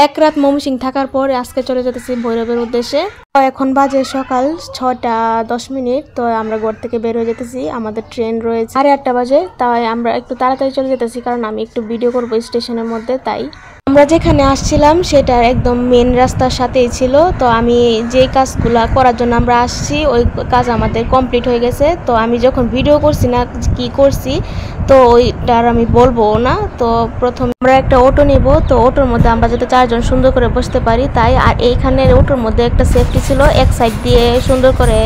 এক রাত ময়মনসিংহ থাকার পর আজকে চলে যেতেছি ভৈরবের উদ্দেশ্যে। তো এখন বাজে সকাল 6টা 10 মিনিট। তো আমরা ঘর থেকে বের হয়ে যেতেছি, আমাদের ট্রেন রয়েছে 8:30 বাজে। তাই আমরা একটু তাড়াতাড়ি চলে যেতেছি, কারণ আমি একটু ভিডিও করবো স্টেশনের মধ্যে। তাই আমরা যেখানে আসছিলাম সেটার একদম মেন রাস্তার সাথেই ছিল। তো আমি যেই কাজগুলা করার জন্য আমরা আসছি ওই কাজ আমাদের কমপ্লিট হয়ে গেছে। তো আমি যখন ভিডিও করছি না কি করছি, তো ওইটার আমি বলবো না। তো প্রথমে আমরা একটা অটো নিব। তো অটোর মধ্যে আমরা যাতে 4 জন সুন্দর করে বসতে পারি তাই। আর এইখানে অটোর মধ্যে একটা সেফটি ছিল, এক সাইড দিয়ে সুন্দর করে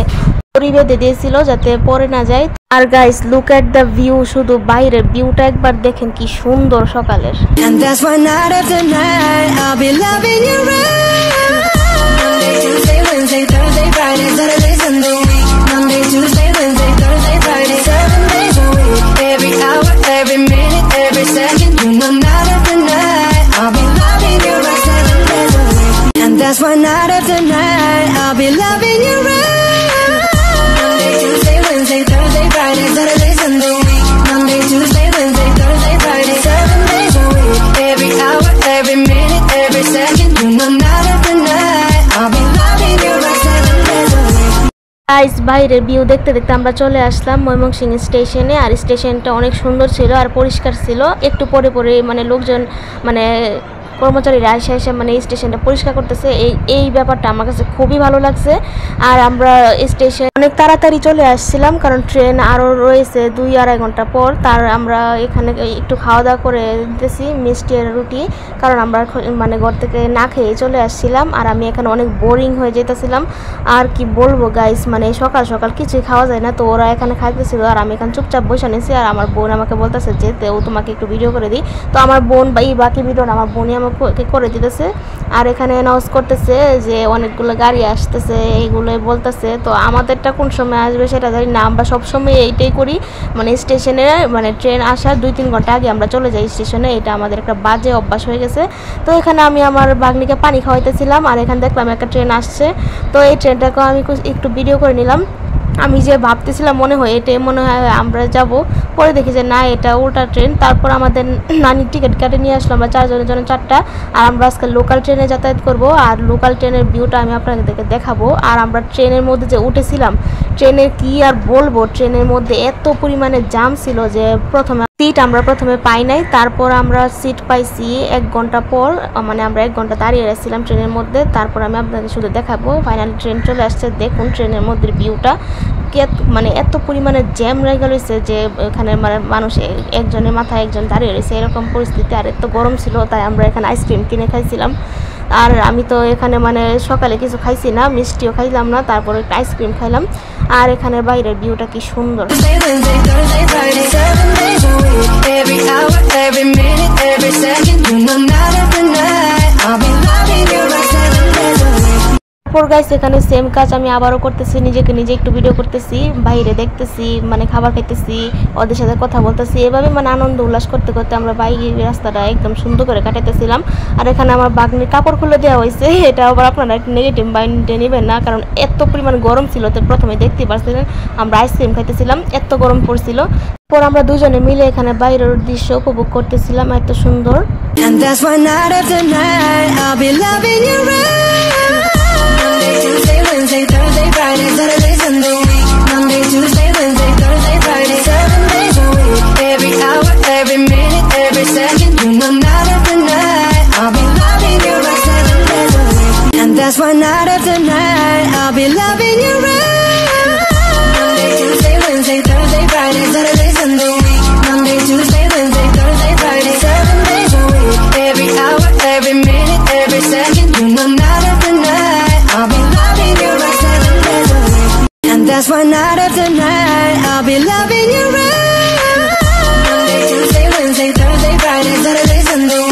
দড়ি বেঁধে দিয়েছিল যাতে পড়ে না যায়। আর guys, look at the view, শুধু বাইরের ভিউটা একবার দেখেন কি সুন্দর সকালের। That's why night after night I'll be loving you right. Monday, Tuesday, Wednesday, Thursday, Friday, Saturday, Sunday, Monday, Tuesday, Wednesday, Thursday, Friday, 7 days a week. Every hour, every minute, every second, you know night after night I'll be loving you right 7 days a week. Guys, বাইরের view দেখতে দেখতে আমরা চলে আসলাম ময়মনসিংহ স্টেশনে। আর স্টেশনটা অনেক সুন্দর ছিল আর পরিষ্কার ছিল। একটু পরে পরে লোকজন কর্মচারীরা এসে এই স্টেশনটা পরিষ্কার করতেছে। এই ব্যাপারটা আমার কাছে খুবই ভালো লাগছে। আর আমরা স্টেশন অনেক তাড়াতাড়ি চলে আসছিলাম, কারণ ট্রেন আরও রয়েছে 2-2.5 ঘন্টা পর। তার আমরা এখানে একটু খাওয়া দাওয়া করে দিতেছি মিষ্টি আর রুটি, কারণ আমরা ঘর থেকে না খেয়ে চলে আসছিলাম। আর আমি এখানে অনেক বোরিং হয়ে যেতেছিলাম। আর কি বলবো গাইস, সকাল সকাল কিছুই খাওয়া যায় না। তো ওরা এখানে খাইতেছিল আর আমি এখানে চুপচাপ বসে নিয়েছি। আর আমার বোন আমাকে বলতেছে যে ও তোমাকে একটু ভিডিও করে দিই। তো আমার বোন বাকি ভিডিওটা আমার বোনই করে দিতেছে। আর এখানে অ্যানাউন্স করতেছে যে অনেকগুলো গাড়ি আসতেছে, এইগুলোই বলতেছে। তো আমাদেরটা কোন সময় আসবে সেটা জানি না। আমরা সবসময় এইটাই করি, স্টেশনে ট্রেন আসার 2-3 ঘন্টা আগে আমরা চলে যাই স্টেশনে। এটা আমাদের একটা বাজে অভ্যাস হয়ে গেছে। তো এখানে আমি আমার বাগনিকে পানি খাওয়াইতেছিলাম। আর এখানে দেখলাম একটা ট্রেন আসছে। তো এই ট্রেনটাকে আমি একটু ভিডিও করে নিলাম। আমি যে ভাবতেছিলাম মনে হয় আমরা যাব, পরে দেখি যে না, এটা উল্টা ট্রেন। তারপর আমাদের নানির টিকিট কেটে নিয়ে আসলো আমরা 4 জনের জন্য 4টা। আর আমরা আজকে লোকাল ট্রেনে যাতায়াত করব। আর লোকাল ট্রেনের ভিউটা আমি আপনাদেরকে দেখাবো। আর আমরা ট্রেনের মধ্যে যে উঠেছিলাম, ট্রেনের কি আর বলবো, ট্রেনের মধ্যে এত পরিমাণে জ্যাম ছিল যে সিট আমরা প্রথমে পাই নাই। তারপর আমরা সিট পাইছি 1 ঘন্টা পর। আমরা 1 ঘন্টা দাঁড়িয়ে আসছিলাম ট্রেনের মধ্যে। তারপর আমি আপনাদের শুধু দেখাবো। ফাইনালি ট্রেন চলে আসছে, দেখুন ট্রেনের মধ্যে ভিউটা এত পরিমাণে জ্যাম লেগে রয়েছে যে এখানে মানুষ একজনের মাথায় একজন দাঁড়িয়ে রয়েছে, এরকম পরিস্থিতি। আর এত গরম ছিল তাই আমরা এখানে আইসক্রিম কিনে খাইছিলাম। আর আমি তো এখানে সকালে কিছু খাইছি না, মিষ্টিও খাইলাম না, তারপর একটা আইসক্রিম খাইলাম। আর এখানে বাইরের ভিউটা কি সুন্দর। গাইস, এখানে সেম কাজ আমি আবারও করতেছি, নিজেকে নিজে একটু ভিডিও করতেছি, বাইরে দেখতেছি, খাবার খাইতেছি, ওদের সাথে কথা বলতেছি। এভাবে আনন্দ উল্লাস করতে করতে আমরা বাইরে রাস্তাটা একদম সুন্দর করে কাটাইতেছিলাম। আর এখানে আমার বাগনির কাপড় খুলে দেওয়া হয়েছে। এটা আবার আপনারা একটু নেগেটিভ মাইন্ডে নেবেন না, কারণ এত পরিমাণ গরম ছিল। তো প্রথমে দেখতে পাচ্ছিলেন আমরা আইসক্রিম খাইতেছিলাম, এত গরম পড়ছিল। পর আমরা দুজনে মিলে এখানে বাইরের দৃশ্য উপভোগ করতেছিলাম, এত সুন্দর। Monday, Tuesday, Wednesday, Thursday, Friday, Saturday, Sunday, Monday, Tuesday, Wednesday, Thursday, Friday, 7 days a week. Every hour, every minute, every second, you know night after night I'll be loving you right 7 days a week. And that's why night after night I'll be loving you right. Monday, Tuesday, Wednesday, Thursday, Friday, Saturday, Sunday, Monday, Tuesday, Wednesday, Thursday, Friday, 7 days a week. Every hour, every minute, every second, you know night after night I'll be loving you right 7 days a week. And that's why night after night I'll be loving you right. Monday, Tuesday, Wednesday, Thursday, Friday, Saturday, Sunday,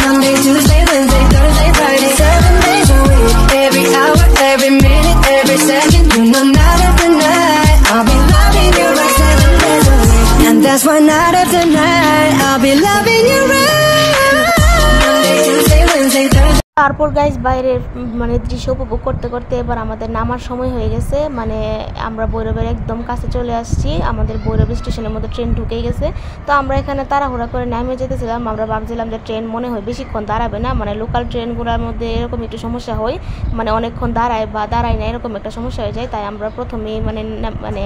Monday, Tuesday, Wednesday, Thursday, Friday, 7 days a week. Every hour, every minute, every second, you know night after night I'll be loving you right 7 days a week. And that's why night after night I'll be loving you right. Monday, Tuesday, Wednesday, Thursday. তারপর guys বাইরের মানে দৃশ্য উপভোগ করতে করতে এবার আমাদের নামার সময় হয়ে গেছে। মানে আমরা ভৈরবের একদম কাছে চলে আসছি, আমাদের ভৈরব স্টেশনের মধ্যে ট্রেন ঢুকেই গেছে। তো আমরা এখানে তাড়াহুড়া করে নামে যেতেছিলাম, আমরা ভাবছিলাম যে ট্রেন মনে হয় বেশিক্ষণ দাঁড়াবে না, মানে লোকাল ট্রেনগুলোর মধ্যে এরকম একটু সমস্যা হয়, মানে অনেকক্ষণ দাঁড়ায় বা দাঁড়ায় না এরকম একটা সমস্যা হয়ে যায়। তাই আমরা প্রথমেই মানে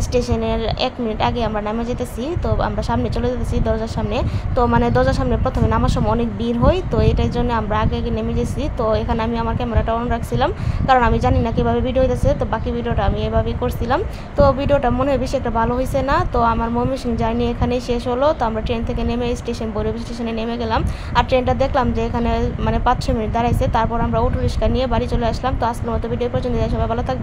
স্টেশনের 1 মিনিট আগে আমরা নামে যেতেছি। তো আমরা সামনে চলে যেতেছি দরজার সামনে। তো মানে দরজার সামনে প্রথমে নামার সময় অনেক ভিড় হয়, তো এটার জন্য আমরা আগে আগে নেমে গেছি। তো এখানে আমি আমার ক্যামেরাটা অন রাখছিলাম, কারণ আমি জানি না কীভাবে ভিডিও হইতেছে। তো বাকি ভিডিওটা আমি এভাবেই করছিলাম। তো ভিডিওটা মনে হয় বেশি একটা ভালো হয়েছে না। তো আমার ময়মনসিংহ জার্নি এখানেই শেষ হলো। তো আমরা ট্রেন থেকে নেমে ভৈরব স্টেশনে নেমে গেলাম। আর ট্রেনটা দেখলাম যে এখানে মানে 5-6 মিনিট দাঁড়াইছে। তারপর আমরা অটো রিক্সা নিয়ে বাড়ি চলে আসলাম। তো আজকের মতো ভিডিও পর্যন্ত, সবাই ভালো থাকবে।